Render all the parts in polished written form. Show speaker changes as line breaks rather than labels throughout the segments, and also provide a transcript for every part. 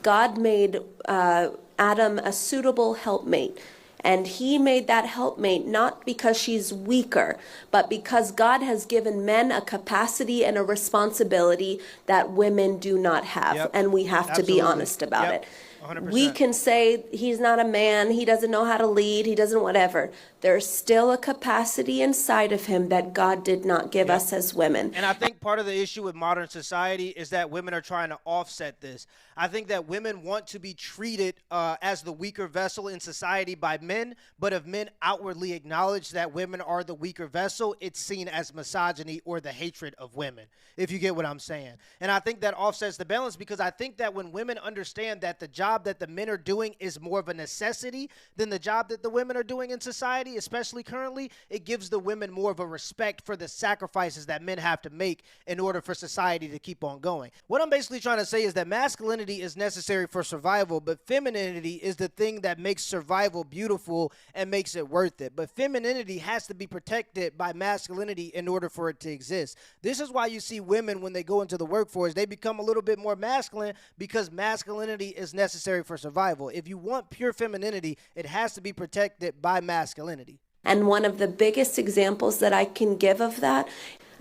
God made Adam a suitable helpmate. And he made that helpmate not because she's weaker, but because God has given men a capacity and a responsibility that women do not have.
Yep.
And we have to be
Absolutely.
honest about
Yep.
it.
100%.
We can say he's not a man, he doesn't know how to lead, he doesn't whatever. There's still a capacity inside of him that God did not give us as women.
And I think part of the issue with modern society is that women are trying to offset this. I think that women want to be treated as the weaker vessel in society by men, but if men outwardly acknowledge that women are the weaker vessel, it's seen as misogyny or the hatred of women, if you get what I'm saying. And I think that offsets the balance, because I think that when women understand that the job that the men are doing is more of a necessity than the job that the women are doing in society, especially currently, it gives the women more of a respect for the sacrifices that men have to make in order for society to keep on going. What I'm basically trying to say is that masculinity is necessary for survival, but femininity is the thing that makes survival beautiful and makes it worth it. But femininity has to be protected by masculinity in order for it to exist. This is why you see women, when they go into the workforce, they become a little bit more masculine, because masculinity is necessary for survival. If you want pure femininity, it has to be protected by masculinity.
And one of the biggest examples that I can give of that,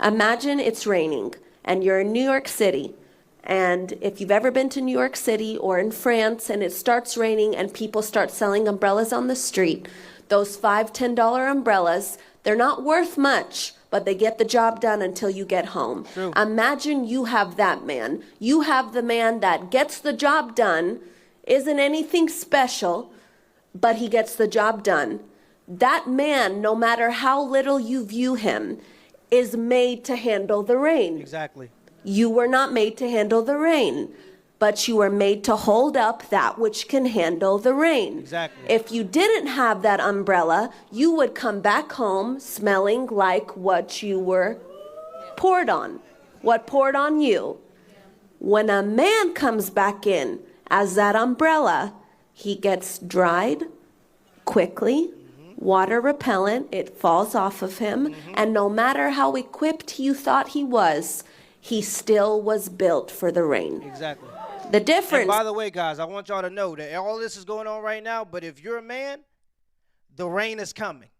imagine it's raining and you're in New York City. And if you've ever been to New York City or in France and it starts raining and people start selling umbrellas on the street, those $5, $10 umbrellas, they're not worth much, but they get the job done until you get home.
True.
Imagine you have that man. You have the man that gets the job done, isn't anything special, but he gets the job done. That man, no matter how little you view him, is made to handle the rain.
Exactly.
You were not made to handle the rain, but you were made to hold up that which can handle the rain.
Exactly.
If you didn't have that umbrella, you would come back home smelling like what you were poured on, what poured on you. When a man comes back in as that umbrella, he gets dried quickly, water repellent, it falls off of him, and no matter how equipped you thought he still was built for the rain.
Exactly.
The difference.
And by the way, guys, I want y'all to know that all this is going on right now, but if you're a man, the rain is coming.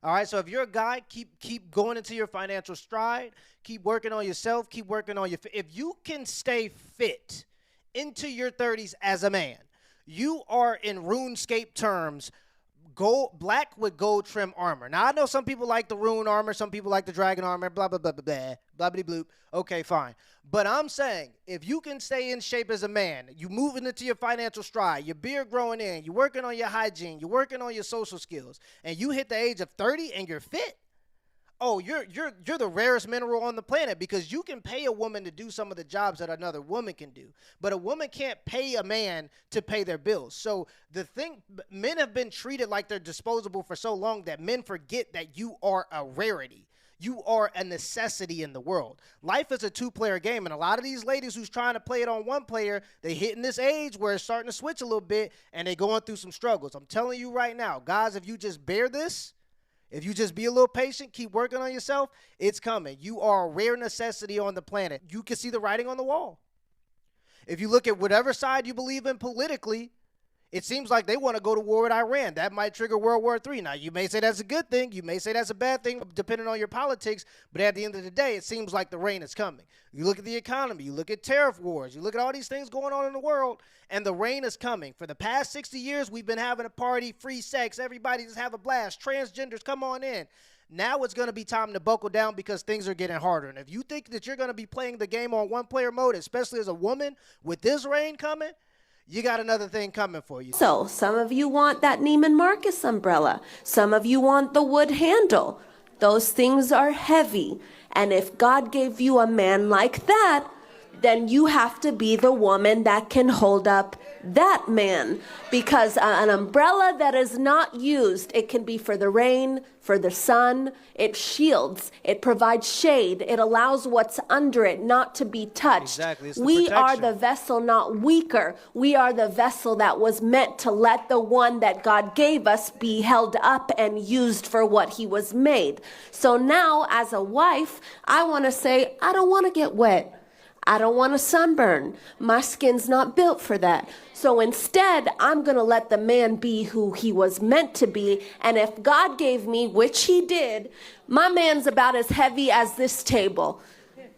All right, so if you're a guy, keep going into your financial stride, keep working on yourself, keep working on if you can stay fit into your 30s as a man, you are in RuneScape terms black with gold trim armor. Now, I know some people like the rune armor, some people like the dragon armor, blah, blah, blah, blah, blah, blah, blah, bloop. Okay, fine. But I'm saying, if you can stay in shape as a man, you moving into your financial stride, your beard growing in, you're working on your hygiene, you're working on your social skills, and you hit the age of 30 and you're fit, oh, you're the rarest mineral on the planet, because you can pay a woman to do some of the jobs that another woman can do. But a woman can't pay a man to pay their bills. So the thing, men have been treated like they're disposable for so long that men forget that you are a rarity. You are a necessity in the world. Life is a two-player game, and a lot of these ladies who's trying to play it on one player, they hitting this age where it's starting to switch a little bit, and they going through some struggles. I'm telling you right now, guys, if you just bear this, if you just be a little patient, keep working on yourself, it's coming. You are a rare necessity on the planet. You can see the writing on the wall. If you look at whatever side you believe in politically, it seems like they want to go to war with Iran. That might trigger World War III. Now, you may say that's a good thing. You may say that's a bad thing, depending on your politics. But at the end of the day, it seems like the rain is coming. You look at the economy. You look at tariff wars. You look at all these things going on in the world, and the rain is coming. For the past 60 years, we've been having a party, free sex. Everybody just have a blast. Transgenders, come on in. Now it's going to be time to buckle down, because things are getting harder. And if you think that you're going to be playing the game on one-player mode, especially as a woman, with this rain coming, you got another thing coming for you.
So some of you want that Neiman Marcus umbrella. Some of you want the wood handle. Those things are heavy. And if God gave you a man like that, then you have to be the woman that can hold up that man. Because an umbrella that is not used, it can be for the rain, for the sun. It shields. It provides shade. It allows what's under it not to be touched.
Exactly. It's the
We are
protection.
the vessel, not weaker. We are the vessel that was meant to let the one that God gave us be held up and used for what he was made. So now, as a wife, I want to say, I don't want to get wet. I don't want a sunburn. My skin's not built for that. So instead, I'm going to let the man be who he was meant to be. And if God gave me, which he did, my man's about as heavy as this table.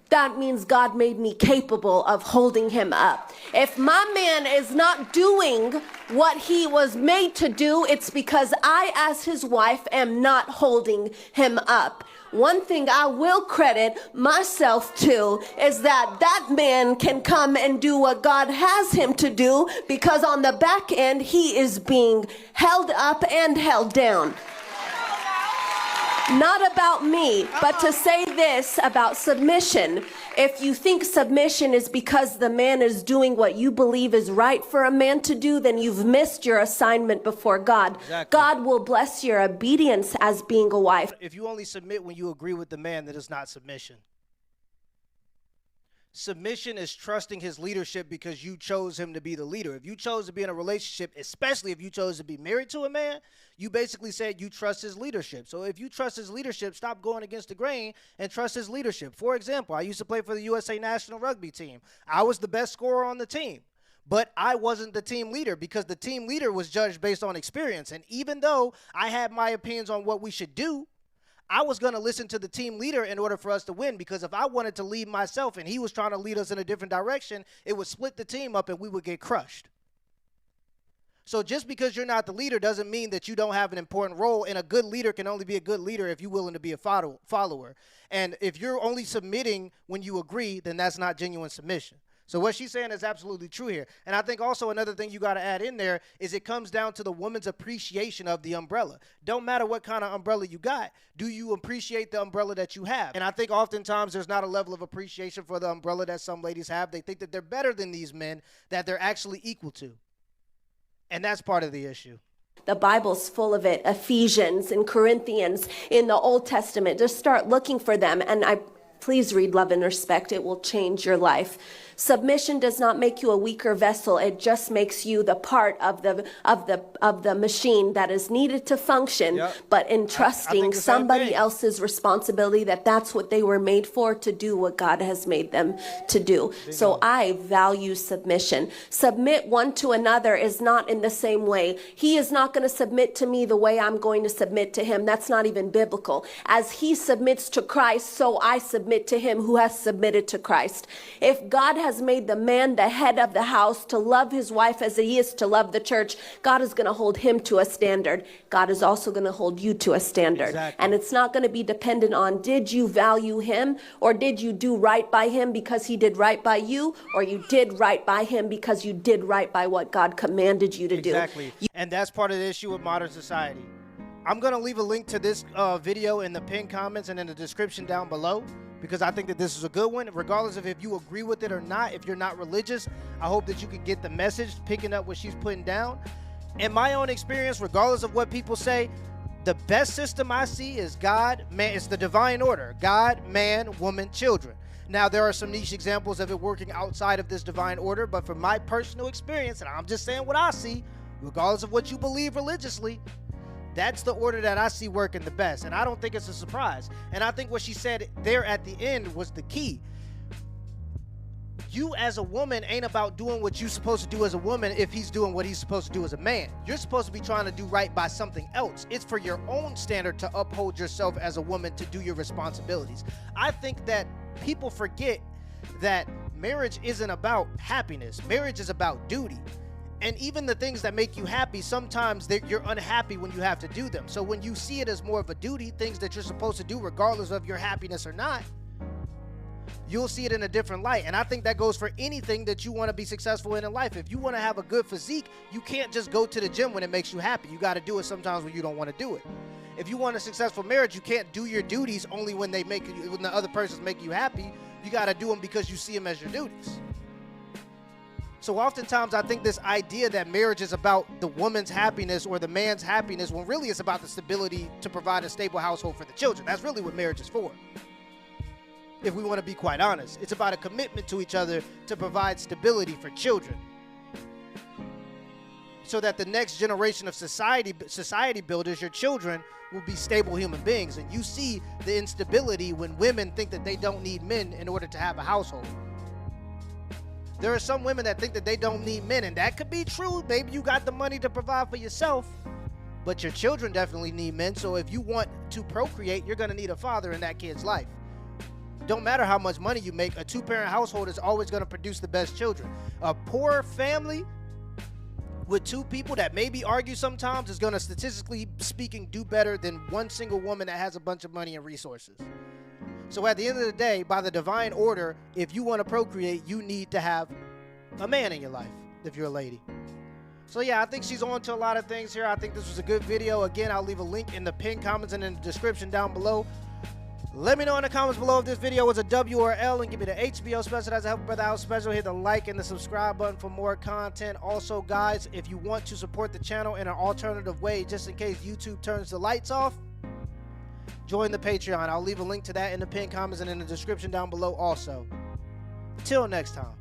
That means God made me capable of holding him up. If my man is not doing what he was made to do, it's because I, as his wife, am not holding him up. One thing I will credit myself to is that man can come and do what God has him to do, because on the back end, he is being held up and held down. Not about me, but to say this about submission. If you think submission is because the man is doing what you believe is right for a man to do, then you've missed your assignment before God.
Exactly.
God will bless your obedience as being a wife.
If you only submit when you agree with the man, that is not submission. Submission is trusting his leadership because you chose him to be the leader. If you chose to be in a relationship, especially if you chose to be married to a man, you basically said you trust his leadership. So if you trust his leadership, stop going against the grain and trust his leadership. For example, I used to play for the USA national rugby team. I was the best scorer on the team, but I wasn't the team leader because the team leader was judged based on experience. And even though I had my opinions on what we should do, I was going to listen to the team leader in order for us to win, because if I wanted to lead myself and he was trying to lead us in a different direction, it would split the team up and we would get crushed. So just because you're not the leader doesn't mean that you don't have an important role, and a good leader can only be a good leader if you're willing to be a follower. And if you're only submitting when you agree, then that's not genuine submission. So what she's saying is absolutely true here. And I think also another thing you got to add in there is it comes down to the woman's appreciation of the umbrella. Don't matter what kind of umbrella you got. Do you appreciate the umbrella that you have? And I think oftentimes there's not a level of appreciation for the umbrella that some ladies have. They think that they're better than these men that they're actually equal to. And that's part of the issue.
The Bible's full of it. Ephesians and Corinthians in the Old Testament. Just start looking for them. And please read Love and Respect. It will change your life. Submission does not make you a weaker vessel. It just makes you the part of the machine that is needed to function,
Yep.
but entrusting
the same
somebody
thing.
else's responsibility, that's what they were made for, to do what God has made them to do. So I value submission. Submit one to another is not in the same way. He is not going to submit to me the way I'm going to submit to him. That's not even biblical. As he submits to Christ, so I submit to him who has submitted to Christ. If God has made the man the head of the house to love his wife as he is to love the church, God is going to hold him to a standard. God is also going to hold you to a standard.
Exactly.
And it's not going to be dependent on, did you value him, or did you do right by him because he did right by you, or you did right by him because you did right by what God commanded you to do.
Exactly. And that's part of the issue with modern society. I'm going to leave a link to this video in the pinned comments and in the description down below, because I think that this is a good one. Regardless of if you agree with it or not, if you're not religious, I hope that you can get the message, picking up what she's putting down. In my own experience, regardless of what people say, the best system I see is God, man. It's the divine order: God, man, woman, children. Now, there are some niche examples of it working outside of this divine order, but from my personal experience, and I'm just saying what I see, regardless of what you believe religiously, that's the order that I see working the best. And I don't think it's a surprise. And I think what she said there at the end was the key. You as a woman ain't about doing what you're supposed to do as a woman if he's doing what he's supposed to do as a man. You're supposed to be trying to do right by something else. It's for your own standard to uphold yourself as a woman, to do your responsibilities. I think that people forget that marriage isn't about happiness. Marriage is about duty. And even the things that make you happy, sometimes you're unhappy when you have to do them. So when you see it as more of a duty, things that you're supposed to do regardless of your happiness or not, you'll see it in a different light. And I think that goes for anything that you want to be successful in life. If you want to have a good physique, you can't just go to the gym when it makes you happy. You got to do it sometimes when you don't want to do it. If you want a successful marriage, you can't do your duties only when when the other person's making you happy. You got to do them because you see them as your duties. So oftentimes I think this idea that marriage is about the woman's happiness or the man's happiness, when really it's about the stability to provide a stable household for the children. That's really what marriage is for. If we want to be quite honest, it's about a commitment to each other to provide stability for children, so that the next generation of society builders, your children, will be stable human beings. And you see the instability when women think that they don't need men in order to have a household. There are some women that think that they don't need men, and that could be true. Maybe you got the money to provide for yourself, but your children definitely need men. So if you want to procreate, you're going to need a father in that kid's life. Don't matter how much money you make, a two-parent household is always going to produce the best children. A poor family with two people that maybe argue sometimes is going to, statistically speaking, do better than one single woman that has a bunch of money and resources. So at the end of the day, by the divine order, if you want to procreate, you need to have a man in your life if you're a lady. So yeah, I think she's on to a lot of things here. I think this was a good video. Again, I'll leave a link in the pinned comments and in the description down below. Let me know in the comments below if this video was a W or L, and give me the HBO special as a Help a Brother Out special. Hit the like and the subscribe button for more content. Also, guys, if you want to support the channel in an alternative way, just in case YouTube turns the lights off, join the Patreon. I'll leave a link to that in the pinned comments and in the description down below also. Till next time.